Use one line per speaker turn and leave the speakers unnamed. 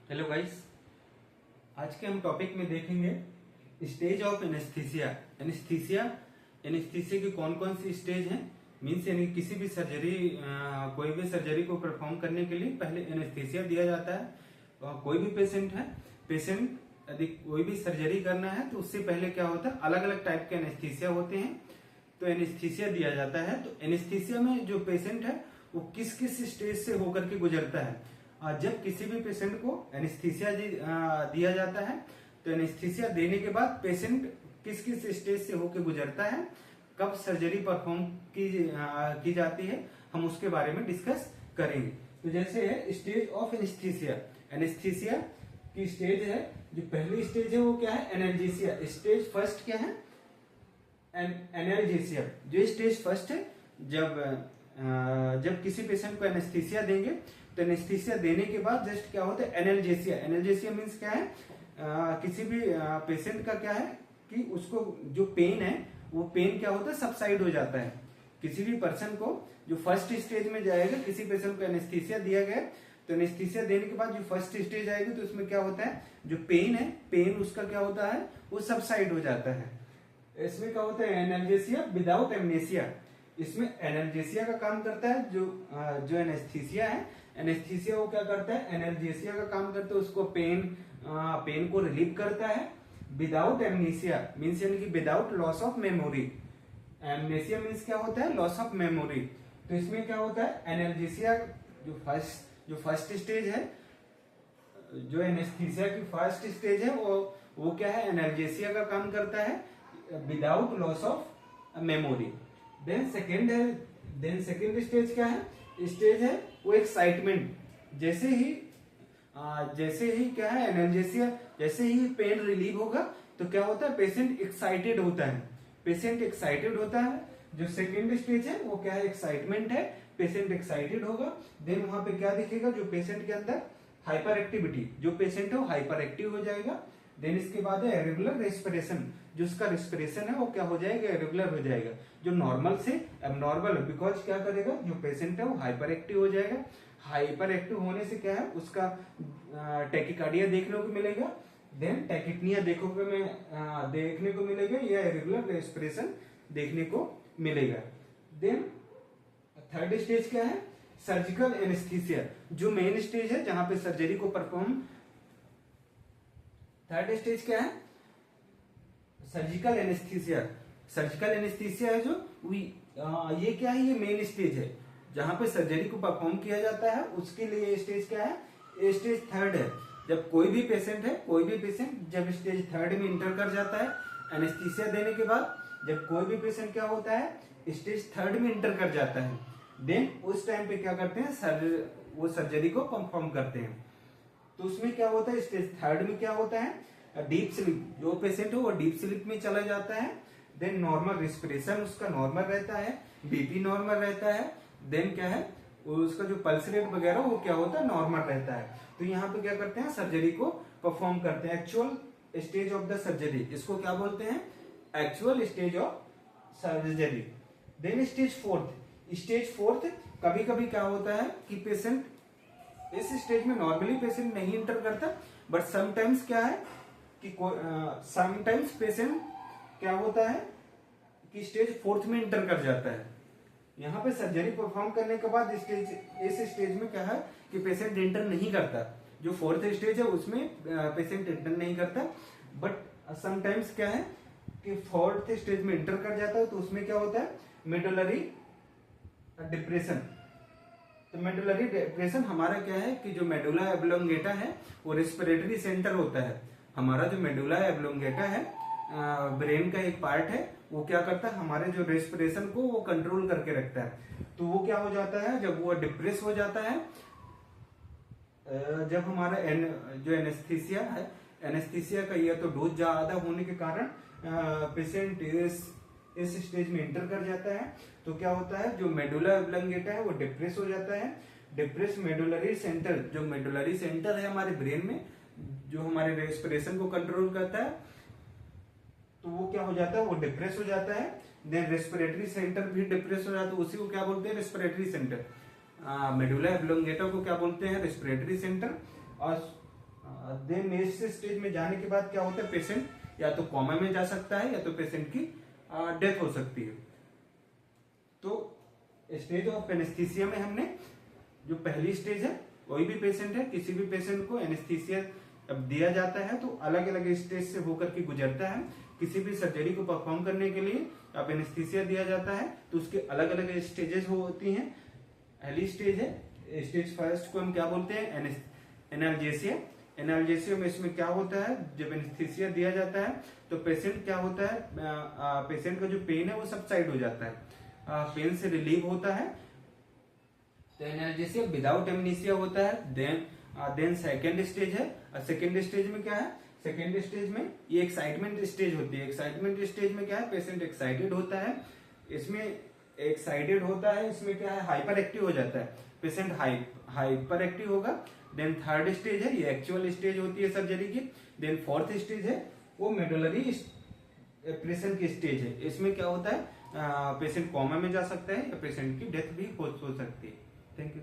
Hello guys, आज के हम टॉपिक में देखेंगे स्टेज ऑफ एनेस्थीसिया। एनेस्थीसिया की कौन कौन सी स्टेज हैं। मीन्स यानी किसी भी सर्जरी, कोई भी सर्जरी को परफॉर्म करने के लिए पहले एनेस्थीसिया दिया जाता है। कोई भी पेशेंट यदि कोई भी सर्जरी करना है तो उससे पहले क्या होता है, अलग अलग टाइप के एनेस्थीसिया होते हैं, तो एनेस्थीसिया दिया जाता है। तो एनेस्थीसिया में जो पेशेंट है वो किस किस स्टेज से होकर के गुजरता है। जब किसी भी पेशेंट को एनेस्थीसिया दिया जाता है तो एनेस्थीसिया देने के बाद पेशेंट किस किस स्टेज से होकर गुजरता है, कब सर्जरी परफॉर्म की जाती है, हम उसके बारे में डिस्कस करेंगे। तो जैसे है स्टेज ऑफ एनेस्थीसिया। एनेस्थीसिया की स्टेज है, जो पहली स्टेज है वो क्या है, एनाल्जेसिया। स्टेज फर्स्ट क्या है, एनाल्जेसिया। जो स्टेज फर्स्ट है, जब किसी पेशेंट को एनेस्थीसिया देंगे तो एनेस्थीसिया देने के बाद जस्ट क्या होता है, एनाल्जेसिया। एनाल्जेसिया मीन्स क्या है, किसी भी पेशेंट का क्या है कि उसको जो पेन है वो पेन क्या होता है, सबसाइड हो जाता है। किसी भी पर्सन को जो फर्स्ट स्टेज में जाएगा, किसी पेशेंट को एनेस्थीसिया दिया गया तो एनेस्थीसिया देने के बाद जो फर्स्ट स्टेज आएगी तो उसमें क्या होता है, जो पेन है, पेन उसका क्या होता है, वो सबसाइड हो जाता है। इसमें क्या होता है, एनाल्जेसिया विदाउट एमनेसिया। इसमें एनाल्जेसिया का काम करता है, जो एनेस्थीसिया है, एनेस्थीसिया वो क्या करता है, एनाल्जेसिया का काम करता है, उसको पेन को रिलीव करता है। विदाउट एमनेसिया मीन्स यानी कि without loss of memory. Amnesia means क्या होता है, लॉस ऑफ मेमोरी। तो इसमें क्या होता है, एनाल्जेसिया जो फर्स्ट स्टेज है, जो एनेस्थीसिया की फर्स्ट स्टेज है वो क्या है, एनाल्जेसिया का काम करता है without loss of memory. Then second stage क्या है, स्टेज है वो एक्साइटमेंट। जैसे ही क्या है, एनाल्जेसिया जैसे ही पेन रिलीव होगा तो क्या होता है, पेशेंट एक्साइटेड होता है। जो सेकेंड स्टेज है वो क्या है, एक्साइटमेंट है, पेशेंट एक्साइटेड होगा। देन वहां पे क्या दिखेगा, जो पेशेंट के अंदर हाइपर एक्टिविटी, जो पेशेंट है वो हाइपर एक्टिव हो जाएगा। देन इसके बाद है इरेगुलर रेस्पिरेशन। जो उसका रेस्पिरेशन है वो क्या हो जाएगा, इरेगुलर हो जाएगा, जो नॉर्मल से एबनॉर्मल। बिकॉज क्या करेगा, जो पेशेंट है वो हाइपर एक्टिव हो जाएगा। हाइपर एक्टिव होने से क्या है, उसका टैकिकार्डिया देखने को मिलेगा, देन टैकिपनिया देखने को मिलेगा, या इरेगुलर रेस्पिरेशन देखने को मिलेगा। देन थर्ड स्टेज क्या है, सर्जिकल एनेस्थीसिया। जो मेन स्टेज है जहां पे सर्जरी को परफॉर्म, थर्ड स्टेज क्या है, सर्जिकल एनेस्थीसिया। सर्जिकल एनेस्थीसिया है ये क्या है, ये मेन स्टेज है जहां पे सर्जरी को परफॉर्म किया जाता है। उसके लिए स्टेज क्या है, स्टेज थर्ड है। जब कोई भी पेशेंट जब स्टेज थर्ड में इंटर कर जाता है एनेस्थीसिया देने के बाद, जब कोई भी पेशेंट क्या होता है, स्टेज थर्ड में इंटर कर जाता है, देन उस टाइम पे क्या करते हैं, वो सर्जरी को परफॉर्म करते हैं। तो उसमें क्या होता है, स्टेज थर्ड में क्या होता है, डीप स्लीप। जो पेशेंट हो वो डीप स्लीप में चला जाता है। देन नॉर्मल रिस्पिरेशन उसका नॉर्मल रहता है, बीपी नॉर्मल रहता है। देन क्या है, उसका जो पल्स रेट वगैरह वो क्या होता है, नॉर्मल रहता है। तो यहाँ पे क्या करते हैं, सर्जरी को परफॉर्म करते हैं। Actual stage of the surgery, इसको क्या बोलते हैं, actual stage of surgery. Then stage fourth कभी कभी क्या होता है कि पेशेंट इस स्टेज में नॉर्मली पेशेंट नहीं इंटर करता, बट समटाइम्स क्या है कि समटाइम्स पेशेंट क्या होता है कि स्टेज फोर्थ में इंटर कर जाता है। यहाँ पे सर्जरी परफॉर्म करने के बाद इस स्टेज में क्या है कि पेशेंट इंटर नहीं करता। जो फोर्थ स्टेज है उसमें पेशेंट इंटर नहीं करता, बट समटाइम्स क्या है कि फोर्थ स्टेज में इंटर कर जाता है। तो उसमें क्या होता है, मेडुलरी डिप्रेशन। तो मेडुलरी डिप्रेशन हमारा क्या है कि जो मेडुला एब्लोंगेटा है वो रेस्पिरेटरी सेंटर होता है। हमारा जो मेडुला एब्लोंगेटा है, ब्रेन का एक पार्ट है, वो क्या करता है, हमारे जो रेस्पिरेशन को वो कंट्रोल करके रखता है। तो वो क्या हो जाता है, जब वो डिप्रेस हो जाता है, जब हमारा जो एनेस्थीसिया है, एनेस्थीसिया का ये तो डोज ज्यादा होने के कारण पेशेंट इस स्टेज में इंटर कर जाता है। तो क्या होता है, जो मेडुला एब्लोंगेटा है वो डिप्रेस हो जाता है। डिप्रेस मेडुलरी सेंटर, जो मेडुलरी सेंटर है हमारे ब्रेन में, जो हमारे रेस्पिरेशन को कंट्रोल करता है, तो वो क्या हो जाता है, वो डिप्रेस हो जाता है। देन रेस्पिरेटरी सेंटर भी डिप्रेस हो जाता है, उसी को क्या बोलते हैं, रेस्पिरेटरी सेंटर। मेडुला एब्लोंगेटा को क्या बोलते हैं, रेस्पिरेटरी सेंटर। और देन नेक्स्ट स्टेज में जाने के बाद क्या होता है, पेशेंट या तो कोमा में जा सकता है या तो पेशेंट की डेथ हो सकती है। तो स्टेज ऑफ एनेस्थीसिया में हमने जो पहली स्टेज है, कोई भी पेशेंट है, किसी भी पेशेंट को एनेस्थीसिया अब दिया जाता है तो अलग अलग स्टेज से होकर के गुजरता है। किसी भी सर्जरी को परफॉर्म करने के लिए अब एनेस्थीसिया दिया जाता है तो उसके अलग अलग स्टेजेस होती हैं। पहली स्टेज है, स्टेज फर्स्ट को हम क्या बोलते हैं, एनाल्जेसिया। एनाल्जेसिया में इसमें क्या होता है, जब एनेस्थीसिया दिया जाता है तो पेशेंट क्या होता है, पेशेंट का जो पेन है वो सबसाइड हो जाता है, पेन से रिलीव होता है। तो एनाल्जेसिया विदाउट एमनीसिया होता है। देन सेकेंड स्टेज है। सेकेंड स्टेज में क्या है, सेकेंड स्टेज में ये एक्साइटमेंट स्टेज होती है। एक्साइटमेंट स्टेज में क्या है, पेशेंट एक्साइटेड होता है, इसमें एक्साइटेड होता है, इसमें क्या है, हाइपर एक्टिव हो जाता है, पेशेंट हाइपर एक्टिव होगा। देन थर्ड स्टेज है, ये एक्चुअल स्टेज होती है सर्जरी की। देन फोर्थ स्टेज है, वो मेडुलरी ऑपरेशन की स्टेज है। इसमें क्या होता है, पेशेंट कोमा में जा सकता है या पेशेंट की डेथ भी हो सकती है। Thank you.